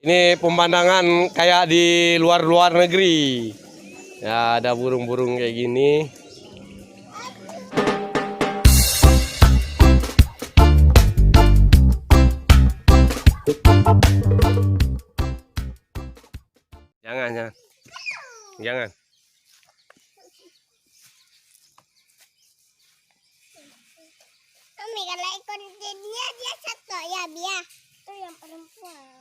Ini pemandangan kayak di luar negeri. Ya, ada burung-burung kayak gini. Jangan. Jangan. Mami, kalau ekor dia satu ya, biar itu yang perempuan.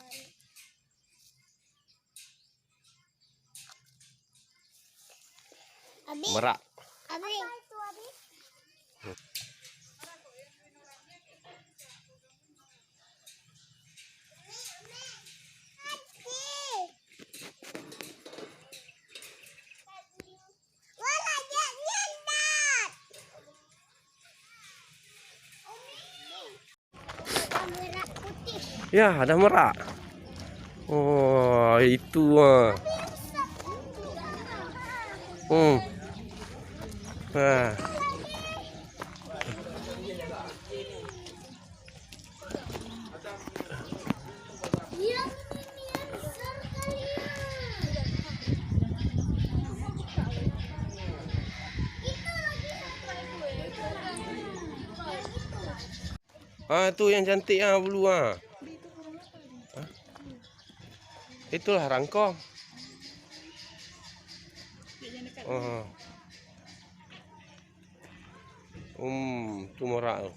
Abi. Merak. Abi. Apa itu, Abi? Ya, ada merak. Oh, itu ah. Nah. Itu yang cantik bulu Itulah rangkong. Itu merak.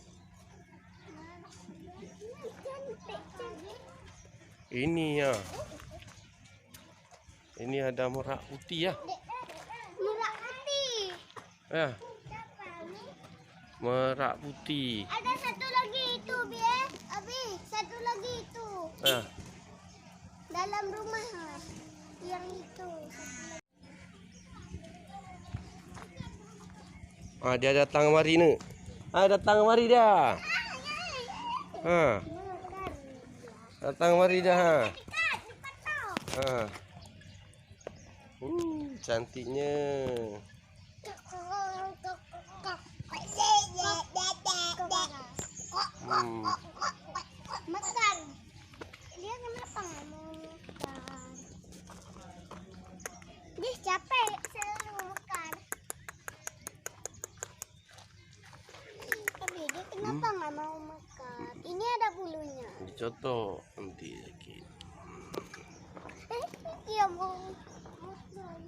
Ini ya. Ini ada merak putih ya. Merak putih. Ya. Merak putih. Ada satu lagi itu, biar. Abi, satu lagi itu. Ya. Dalam rumah. Yang itu. Dia datang mari ni. Datang mari dia. Datang mari dah. Cantiknya. Makan. Dia kenapa nggak mau makan? Dia capek selalu makan. Tapi dia kenapa nggak mau makan? Ini ada bulunya. Dicoto nanti sakit. Dia mau makan.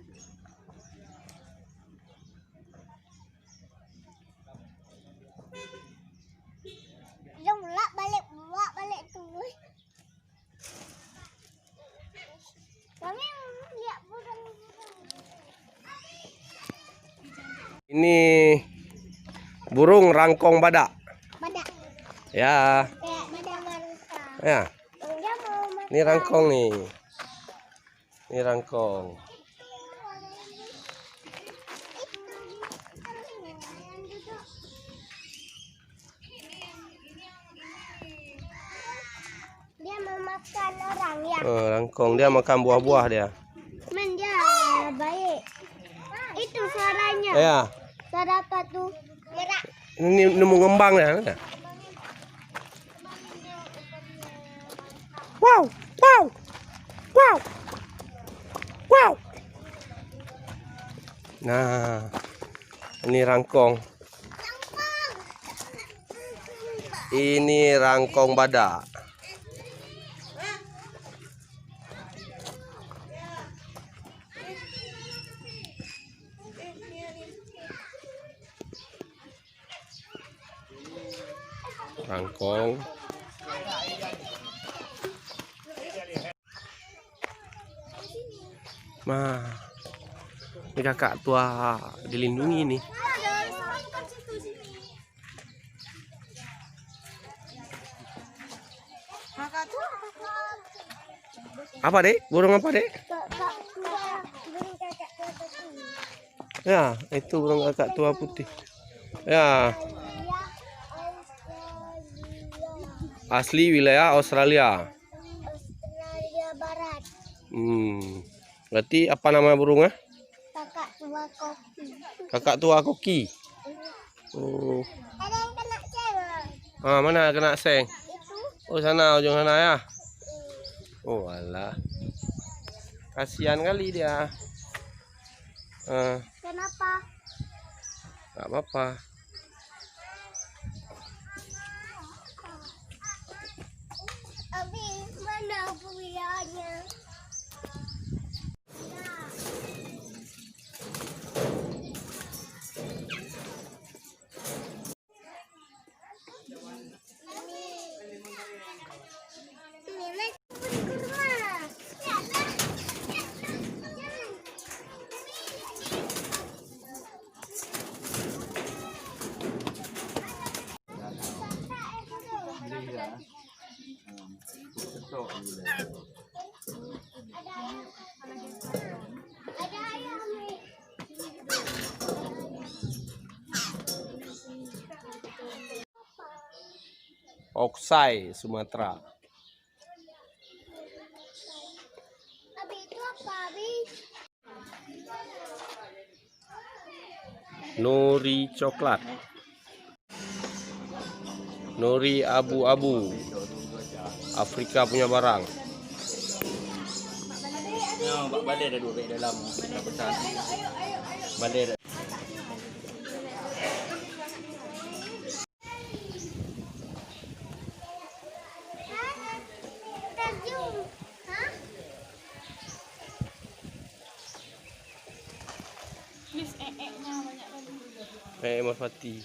Dia bolak balik tuh. Kami lihat burung. Ini burung rangkong badak. Badak. Ya. Kayak badak marusa. Ya. Dia mau makan. Ini rangkong nih. Ini rangkong. Dia mau makan orang ya. Rangkong dia makan buah-buah dia. Men dia baik. Itu suaranya. Ya. Suara apa tuh? Merak. Ini nemu ngembang ya. Wow. Nah, ini rangkong. Ini rangkong badak. Rangkong. Ini kakak tua dilindungi nih. Apa dek? Burung apa dek? Ya, itu burung kakak tua putih. Ya. Asli wilayah Australia. Australia Barat. Berarti apa nama burungnya? Kakak tua koki. Kakak tua koki. Oh. Ada yang kena cewek. Mana kena seng? Itu. Oh, sana ujung sana ya. Oh alah, kasihan kali dia. Kenapa? Gak apa-apa. Abi, mana buyanya? Ada ayam nih. Oksai, Sumatera. Abi itu apa, Abi? Nori coklat. Nori abu-abu. Afrika punya barang. Balai ada 2 beg dalam besar. Balai ada. Terjun. Hah? Marfati.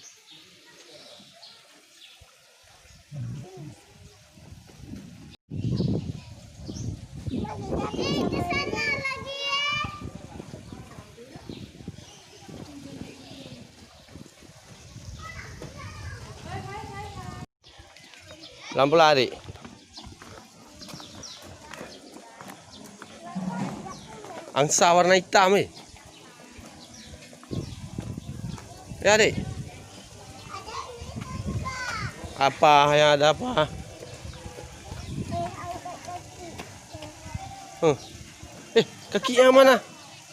Ke sana lagi ya. Lampu lari. Angsa warna hitam Ya, Adik. Apa? Ya, ada apa? Kakinya mana?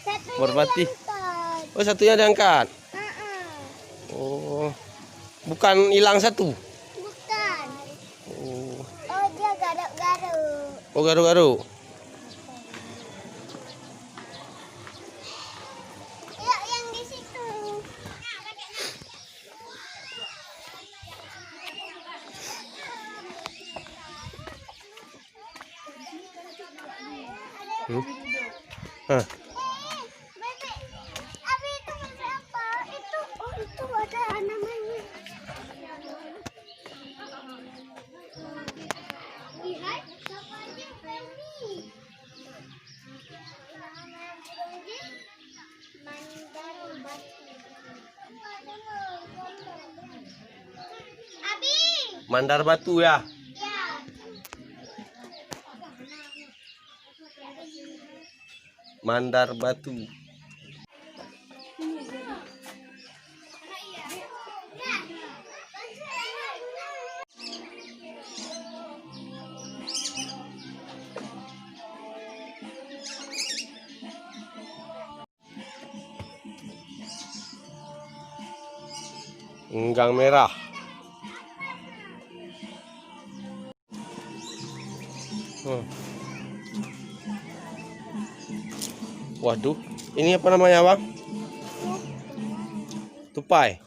Satunya Merpati. diangkat. Oh, satunya diangkat. Uh-uh. Oh. Bukan hilang satu. Bukan. Oh. Oh, dia garuk-garuk. Oh, garuk-garuk. Yuk, yang di situ. Hah. Bebek. Abi itu bebek apa? Itu, oh itu ada namanya. Lihat, namanya Femi. Mandar batu. Abi. Mandar batu ya. Ya. Mandar batu. Enggang merah. Waduh, ini apa namanya, Bang? Tupai.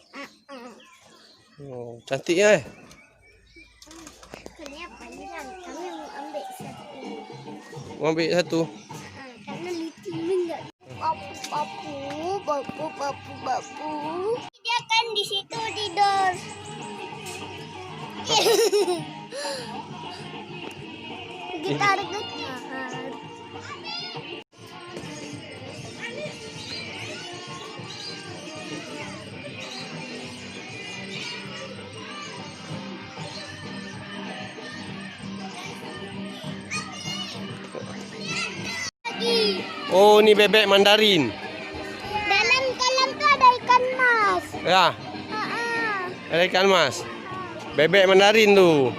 Oh, cantik ya. Kenapa ini kan kami mau ambil satu. Mau ambil satu. Karena lucunya enggak. Bapu. Dia kan di situ tidur. Gitar getar. Lagi. Oh, ini bebek Mandarin. Dalam kolam tuh ada ikan mas. Ya, ada ikan mas. Bebek Mandarin tuh.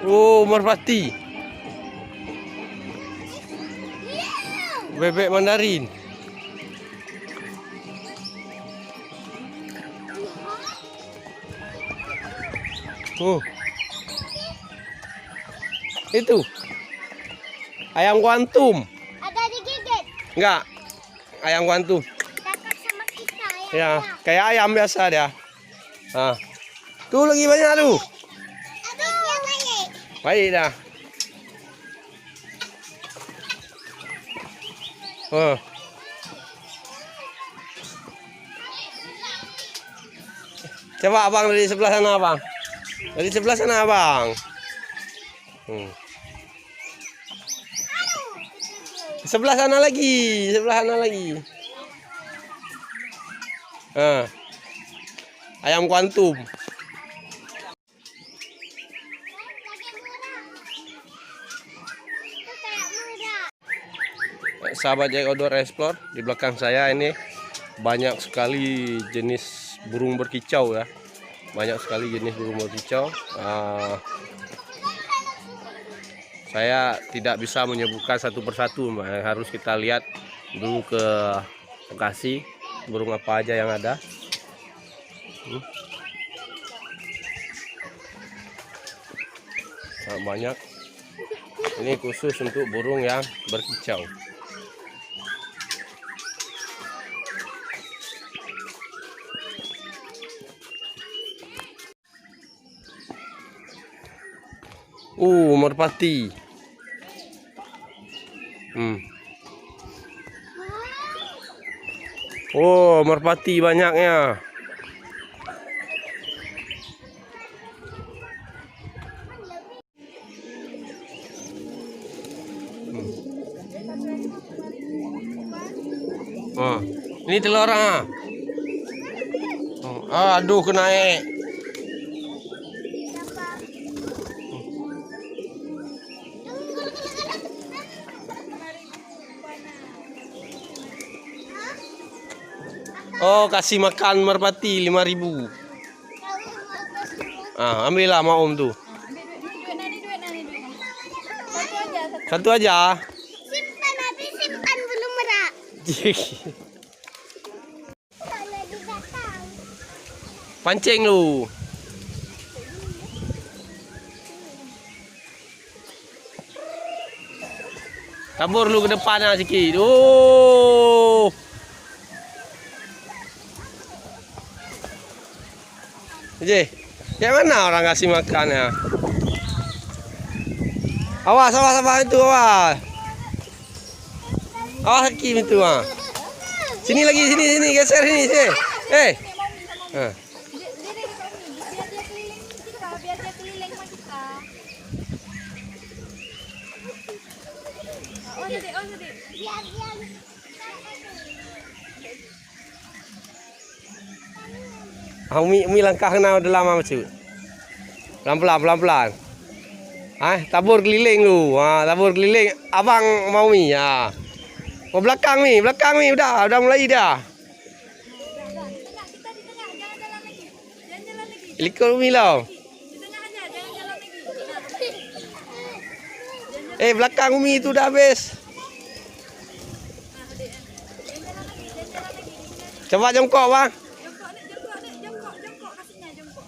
Oh, merpati. Bebek Mandarin. Itu. Ayam kuantum. Ada digigit. Enggak. Ayam kuantum. Dekat sama kita Ya, kayak ayam biasa dia. Ah. Tuh lagi banyak tuh. Aduh, yang banyak. Baik dah. Oh. Coba abang dari sebelah sana abang. Dari sebelah sana abang. Sebelah sana lagi, sebelah sana lagi. Ayam kuantum. Itu kayak murah. Sahabat Jack Outdoor Explore, di belakang saya ini banyak sekali jenis burung berkicau ya. Banyak sekali jenis burung berkicau. Saya tidak bisa menyebutkan satu persatu, harus kita lihat dulu ke lokasi burung apa aja yang ada. Sangat banyak. Ini khusus untuk burung yang berkicau. Merpati. Merpati banyaknya. Ini telur aduh kena kasih makan merpati 5.000. Ambillah mau om tuh. Satu aja. Simpan, habis simpan belum merak. Kalau didatang. Pancing lu. Kabur lu ke depan sikit. Yang mana orang kasih makan ya? Awas itu awas. Awas Hakim itu Sini lagi sini geser sini. Biar dia keliling sama kita. Oh, sedih. Biar Umi langkah kena udah lama macam. Pelan-pelan. Tabur keliling lu. Tabur keliling. Abang mau mi ya. Mau belakang mi, udah mulai dah. Kita di tengah, jangan jalan lagi. Ikut umi lah. Di tengah aja, jangan jalan lagi. Belakang umi itu udah habis. Coba jongkok bang. Jongkok kasihnya, jongkok.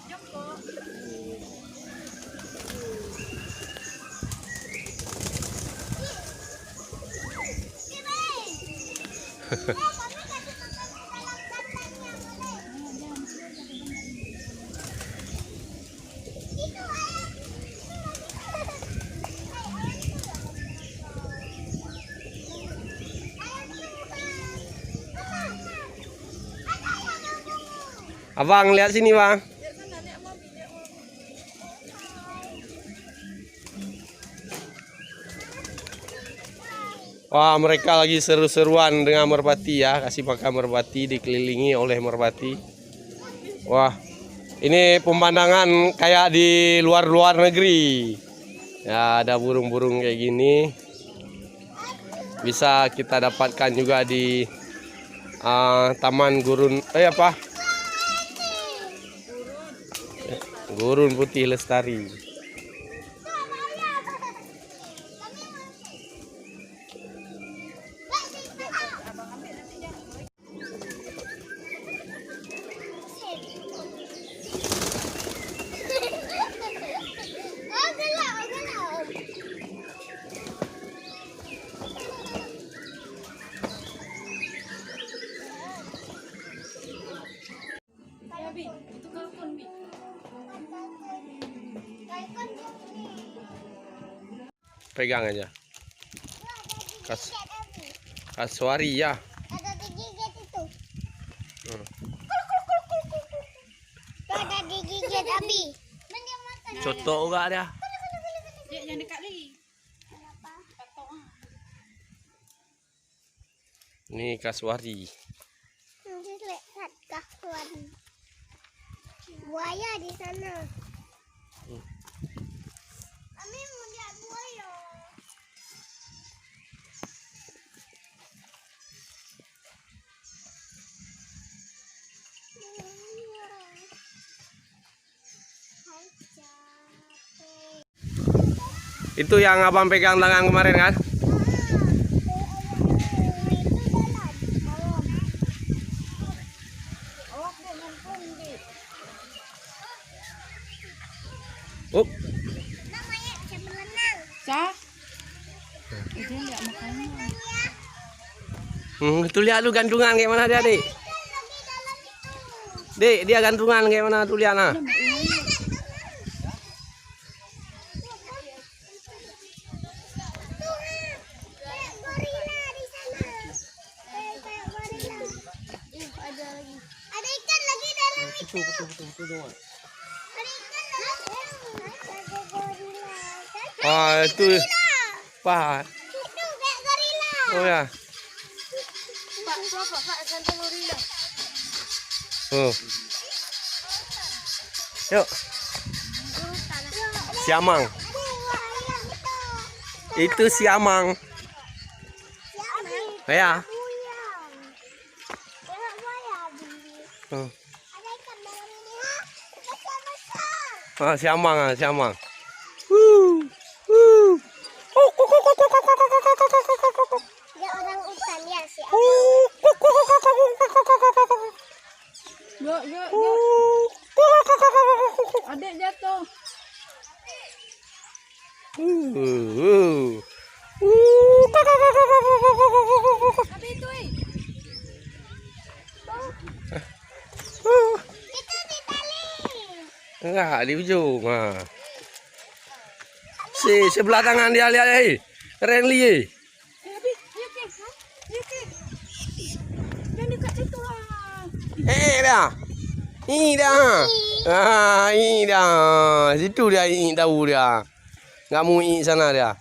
Abang lihat sini bang. Wah, mereka lagi seru-seruan dengan merpati ya, kasih makan merpati, dikelilingi oleh merpati. Wah, ini pemandangan kayak di luar negeri. Ya, ada burung-burung kayak gini. Bisa kita dapatkan juga di Taman Gurun Gurun Putih Lestari. Pegang aja. Kasuari ya. Ada digigit itu. Hmm. Tuh ada digigit Abi. Dia makan. Coto juga dia. Jangan dekat lagi. Kenapa? Ini kasuari. Nanti lihat kawan. Buaya di sana. Kami mau lihat buaya. Itu yang abang pegang tangan kemarin kan? Up. Namanya bisa berenang. Sah? Dia enggak makan. Tuh lihat lu gantungan kayak mana dia, Dik? Dik, dia gantungan kayak mana tuh lihat nah. Gorila di sana. Kayak gorila. Ada ikan lagi dalam itu. Ada ikan dalam. Ada gorila. Ah, itu. Pak. Itu kayak gorila. Oh ya. Pak, gantung gorila. Oh. Yuk, siamang. Itu siamang. Ya. Oh. Ah, siamang, siamang. Dia orang hutan ya si Yuk. Adik jatuh. Tapi itu Itu di tali. Enggak, di ujung. Ah. Sebelah tangan dia lihat, keren li. Abi, yuk. Jangan dekat situ lah. Dah. Ini dah. Ah, ini dah. Situ dia ini tahu dia. Enggak mau ini sana dia.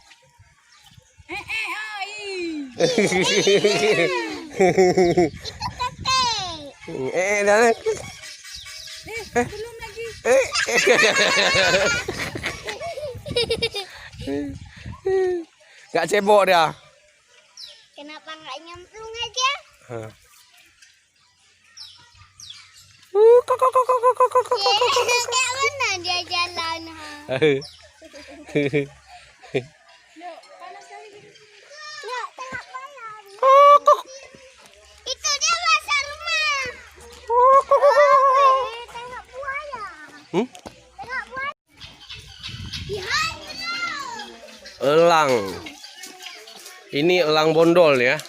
Kakek. Dah. Belum lagi. Enggak cebok dia. Kenapa nggak nyemplung aja? Kayak mana dia jalan? Yuk, panas kali. Nggak, tengok malam. Itu dia masa rumah. Tengok buaya. Tengok buaya. Lihat itu. Elang. Ini elang bondol ya.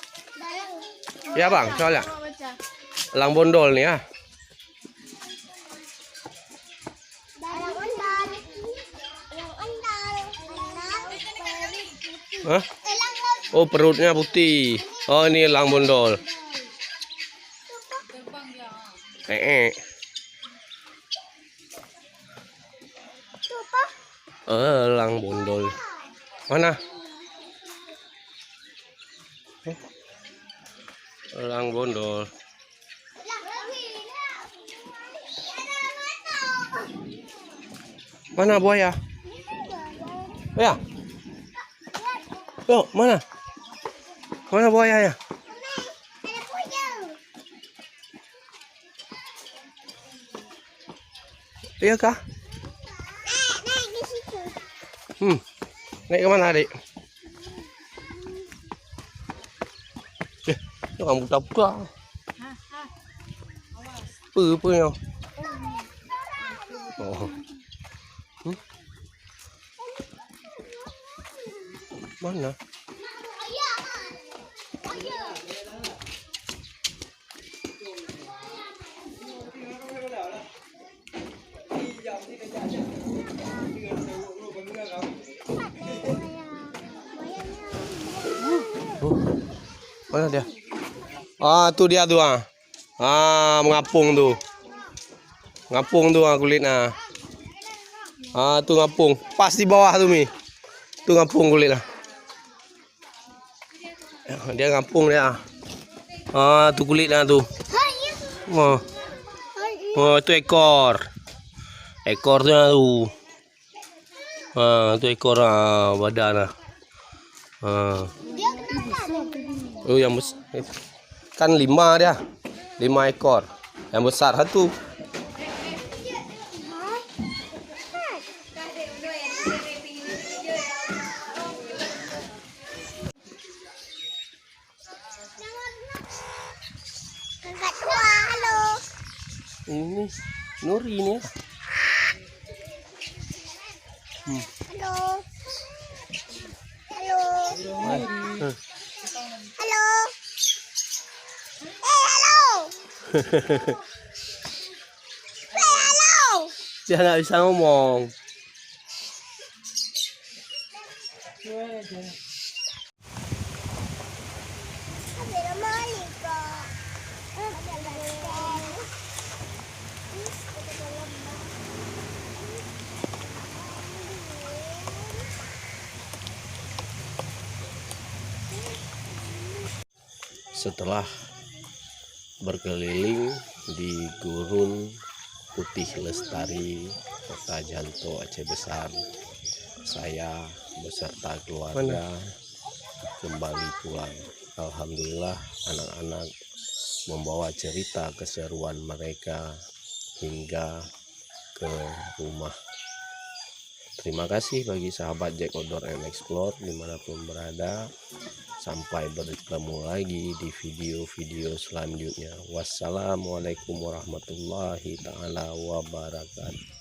Ya bang, soalnya Baca. elang bondol nih ya. Yang ondal. Yang ondal. Hah? Elang laut. Oh, perutnya putih. Oh, ini elang bondol. Tuh, Pak. Elang bondol. Mana? Elang bondol. Mana buaya? Ya. Yuk, mana? Mana buaya ya? Iya kah? Naik di situ. Naik ke mana, Adik? Jangan buka-buka. Apa ya? Oh. Mana? Mana dia? Ah, tuh dia tuh ah. Ah, mengapung tuh. Ngapung tuh kulitnya. Ah, tuh ngapung. Pas di bawah tuh Mi. Tuh ngapung kulitnya. Dia ngapung dia. Ah, tuh kulitnya tuh. Oh, oh itu ekor. Ekornya tuh. Ah, itu ekor badan. Ah. Dia kenapa? Oh, yang besar. Kan 5 dia. 5 ekor. Yang besar satu. Kakak tua, halo. Ini Nuri ini ya. Halo. Halo. Hmm. Halo. Halo. Halo. Dia nggak bisa ngomong. Ada balik kok. Setelah berkeliling di Gurun Putih Lestari, Kota Janto, Aceh Besar, saya beserta keluarga kembali pulang. Alhamdulillah anak-anak membawa cerita keseruan mereka hingga ke rumah. Terima kasih bagi sahabat Jack Outdoor and Explore dimanapun berada. Sampai bertemu lagi di video-video selanjutnya. Wassalamualaikum warahmatullahi taala wabarakatuh.